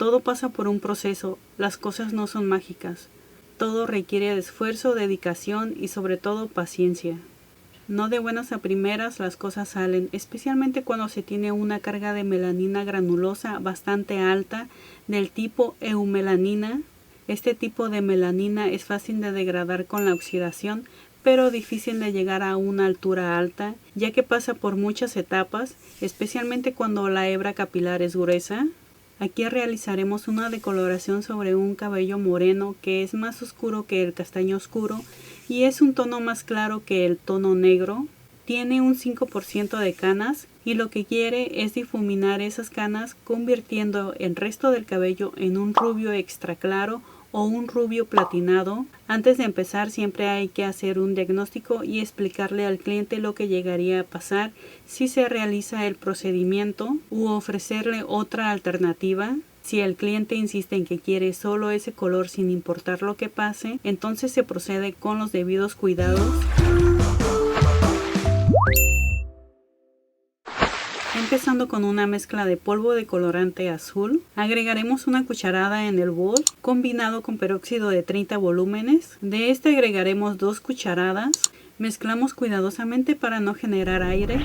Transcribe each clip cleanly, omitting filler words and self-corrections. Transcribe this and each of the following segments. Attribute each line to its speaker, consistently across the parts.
Speaker 1: Todo pasa por un proceso, las cosas no son mágicas. Todo requiere de esfuerzo, dedicación y sobre todo paciencia. No de buenas a primeras las cosas salen, especialmente cuando se tiene una carga de melanina granulosa bastante alta del tipo eumelanina. Este tipo de melanina es fácil de degradar con la oxidación, pero difícil de llegar a una altura alta, ya que pasa por muchas etapas, especialmente cuando la hebra capilar es gruesa. Aquí realizaremos una decoloración sobre un cabello moreno que es más oscuro que el castaño oscuro y es un tono más claro que el tono negro. Tiene un 5% de canas y lo que quiere es difuminar esas canas convirtiendo el resto del cabello en un rubio extra claro o un rubio platinado. Antes de empezar siempre hay que hacer un diagnóstico y explicarle al cliente lo que llegaría a pasar si se realiza el procedimiento u ofrecerle otra alternativa. Si el cliente insiste en que quiere solo ese color sin importar lo que pase, entonces se procede con los debidos cuidados. Empezando con una mezcla de polvo de colorante azul, agregaremos una cucharada en el bol combinado con peróxido de 30 volúmenes. De este agregaremos 2 cucharadas. Mezclamos cuidadosamente para no generar aire.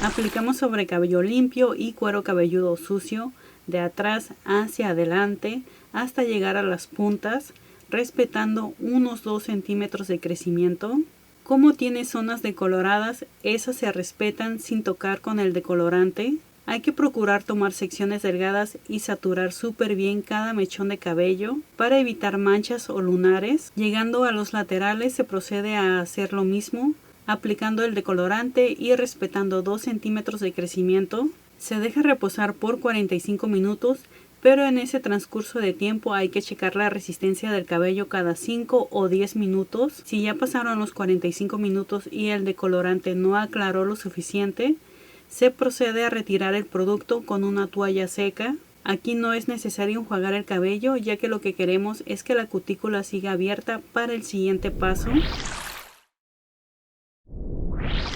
Speaker 1: Aplicamos sobre cabello limpio y cuero cabelludo sucio, de atrás hacia adelante hasta llegar a las puntas, respetando unos 2 centímetros de crecimiento. Como tiene zonas decoloradas, esas se respetan sin tocar con el decolorante. Hay que procurar tomar secciones delgadas y saturar súper bien cada mechón de cabello para evitar manchas o lunares. Llegando a los laterales se procede a hacer lo mismo, aplicando el decolorante y respetando 2 centímetros de crecimiento. Se deja reposar por 45 minutos, pero en ese transcurso de tiempo hay que checar la resistencia del cabello cada 5 o 10 minutos. Si ya pasaron los 45 minutos y el decolorante no aclaró lo suficiente, se procede a retirar el producto con una toalla seca. Aquí no es necesario enjuagar el cabello, ya que lo que queremos es que la cutícula siga abierta para el siguiente paso.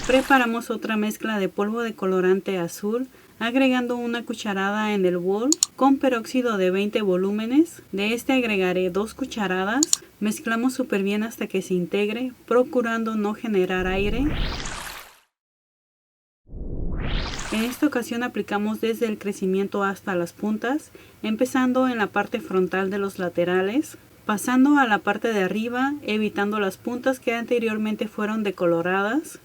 Speaker 1: Preparamos otra mezcla de polvo de colorante azul, agregando una cucharada en el bol con peróxido de 20 volúmenes. De este agregaré 2 cucharadas. Mezclamos súper bien hasta que se integre, procurando no generar aire. En esta ocasión aplicamos desde el crecimiento hasta las puntas, empezando en la parte frontal de los laterales, pasando a la parte de arriba, evitando las puntas que anteriormente fueron decoloradas.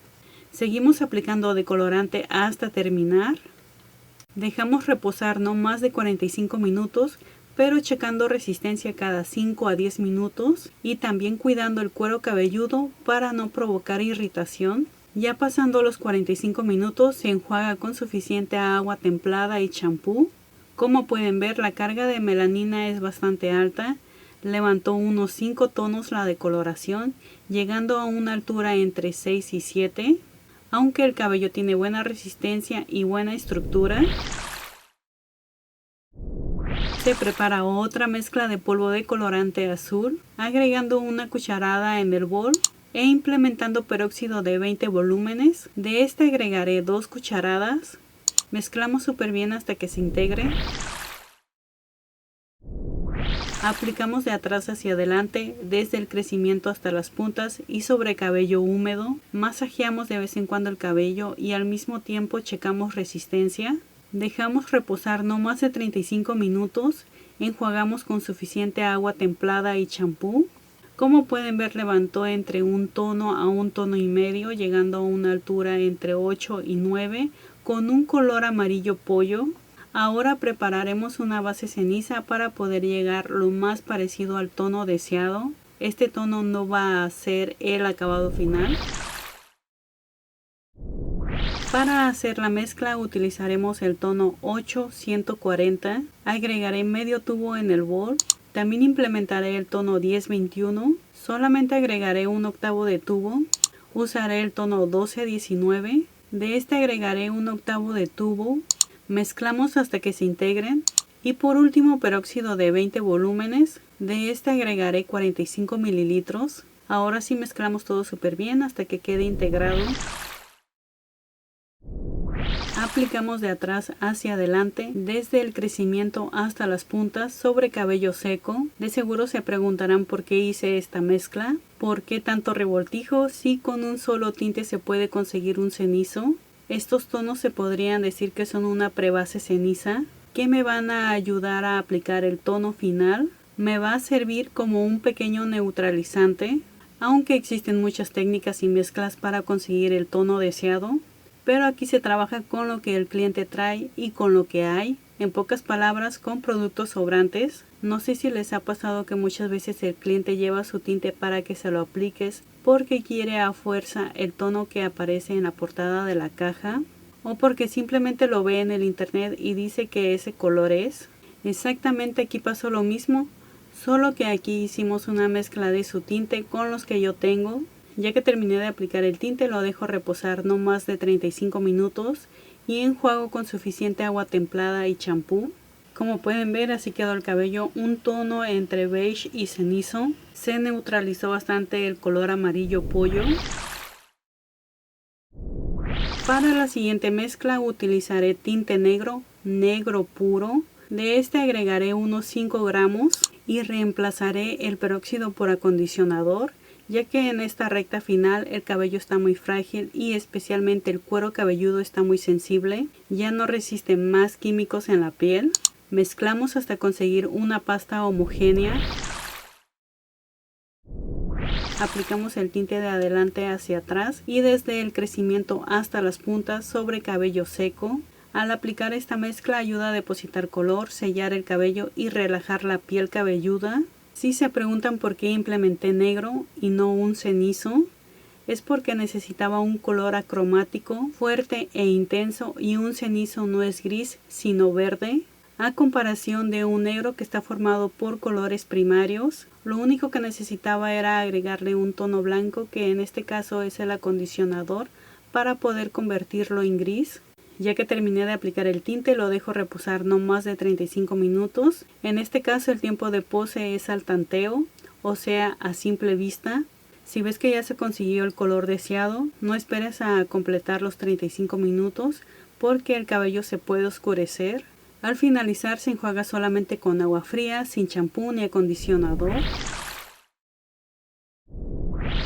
Speaker 1: Seguimos aplicando decolorante hasta terminar. Dejamos reposar no más de 45 minutos, pero checando resistencia cada 5 a 10 minutos y también cuidando el cuero cabelludo para no provocar irritación. Ya pasando los 45 minutos se enjuaga con suficiente agua templada y champú. Como pueden ver, la carga de melanina es bastante alta. Levantó unos 5 tonos la decoloración, llegando a una altura entre 6 y 7. Aunque el cabello tiene buena resistencia y buena estructura. Se prepara otra mezcla de polvo de colorante azul, agregando una cucharada en el bol e implementando peróxido de 20 volúmenes. De este agregaré 2 cucharadas. Mezclamos súper bien hasta que se integre. Aplicamos de atrás hacia adelante, desde el crecimiento hasta las puntas y sobre cabello húmedo. Masajeamos de vez en cuando el cabello y al mismo tiempo checamos resistencia. Dejamos reposar no más de 35 minutos. Enjuagamos con suficiente agua templada y champú. Como pueden ver, levantó entre un tono a un tono y medio, llegando a una altura entre 8 y 9, con un color amarillo pollo. Ahora prepararemos una base ceniza para poder llegar lo más parecido al tono deseado. Este tono no va a ser el acabado final. Para hacer la mezcla utilizaremos el tono 8-140. Agregaré medio tubo en el bol. También implementaré el tono 10-21. Solamente agregaré un octavo de tubo. Usaré el tono 12-19. De este agregaré un octavo de tubo. Mezclamos hasta que se integren. Y por último, peróxido de 20 volúmenes. De este agregaré 45 mililitros. Ahora sí mezclamos todo súper bien hasta que quede integrado. Aplicamos de atrás hacia adelante, desde el crecimiento hasta las puntas sobre cabello seco. De seguro se preguntarán por qué hice esta mezcla, por qué tanto revoltijo si con un solo tinte se puede conseguir un cenizo. Estos tonos se podrían decir que son una prebase ceniza que me van a ayudar a aplicar el tono final. Me va a servir como un pequeño neutralizante, aunque existen muchas técnicas y mezclas para conseguir el tono deseado. Pero aquí se trabaja con lo que el cliente trae y con lo que hay. En pocas palabras, con productos sobrantes. No sé si les ha pasado que muchas veces el cliente lleva su tinte para que se lo apliques porque quiere a fuerza el tono que aparece en la portada de la caja, o porque simplemente lo ve en el internet y dice que ese color es. Exactamente aquí pasó lo mismo, solo que aquí hicimos una mezcla de su tinte con los que yo tengo. Ya que terminé de aplicar el tinte, lo dejo reposar no más de 35 minutos y enjuago con suficiente agua templada y champú. Como pueden ver, así quedó el cabello, un tono entre beige y cenizo. Se neutralizó bastante el color amarillo pollo. Para la siguiente mezcla utilizaré tinte negro, negro puro. De este agregaré unos 5 gramos y reemplazaré el peróxido por acondicionador, ya que en esta recta final el cabello está muy frágil y especialmente el cuero cabelludo está muy sensible, ya no resiste más químicos en la piel. Mezclamos hasta conseguir una pasta homogénea. Aplicamos el tinte de adelante hacia atrás y desde el crecimiento hasta las puntas sobre cabello seco. Al aplicar esta mezcla ayuda a depositar color, sellar el cabello y relajar la piel cabelluda. Si se preguntan por qué implementé negro y no un cenizo, es porque necesitaba un color acromático, fuerte e intenso, y un cenizo no es gris sino verde. A comparación de un negro que está formado por colores primarios, lo único que necesitaba era agregarle un tono blanco, que en este caso es el acondicionador, para poder convertirlo en gris. Ya que terminé de aplicar el tinte, lo dejo reposar no más de 35 minutos. En este caso el tiempo de pose es al tanteo, o sea a simple vista. Si ves que ya se consiguió el color deseado, no esperes a completar los 35 minutos porque el cabello se puede oscurecer. Al finalizar se enjuaga solamente con agua fría, sin champú ni acondicionador.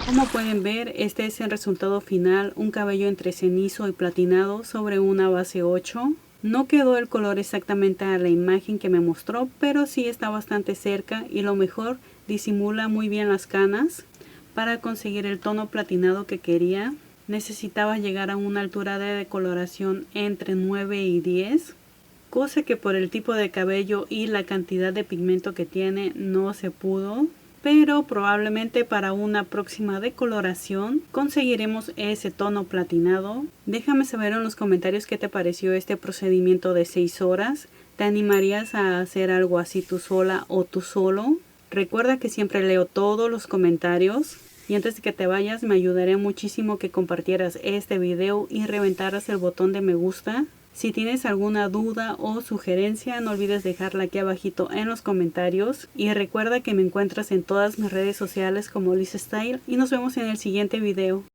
Speaker 1: Como pueden ver, este es el resultado final, un cabello entre cenizo y platinado sobre una base 8. No quedó el color exactamente a la imagen que me mostró, pero sí está bastante cerca y lo mejor, disimula muy bien las canas. Para conseguir el tono platinado que quería, necesitaba llegar a una altura de decoloración entre 9 y 10, cosa que por el tipo de cabello y la cantidad de pigmento que tiene no se pudo. Pero probablemente para una próxima decoloración conseguiremos ese tono platinado. Déjame saber en los comentarios qué te pareció este procedimiento de 6 horas. ¿Te animarías a hacer algo así tú sola o tú solo? Recuerda que siempre leo todos los comentarios. Y antes de que te vayas, me ayudaría muchísimo que compartieras este video y reventaras el botón de me gusta. Si tienes alguna duda o sugerencia, no olvides dejarla aquí abajito en los comentarios. Y recuerda que me encuentras en todas mis redes sociales como Liz Style. Y nos vemos en el siguiente video.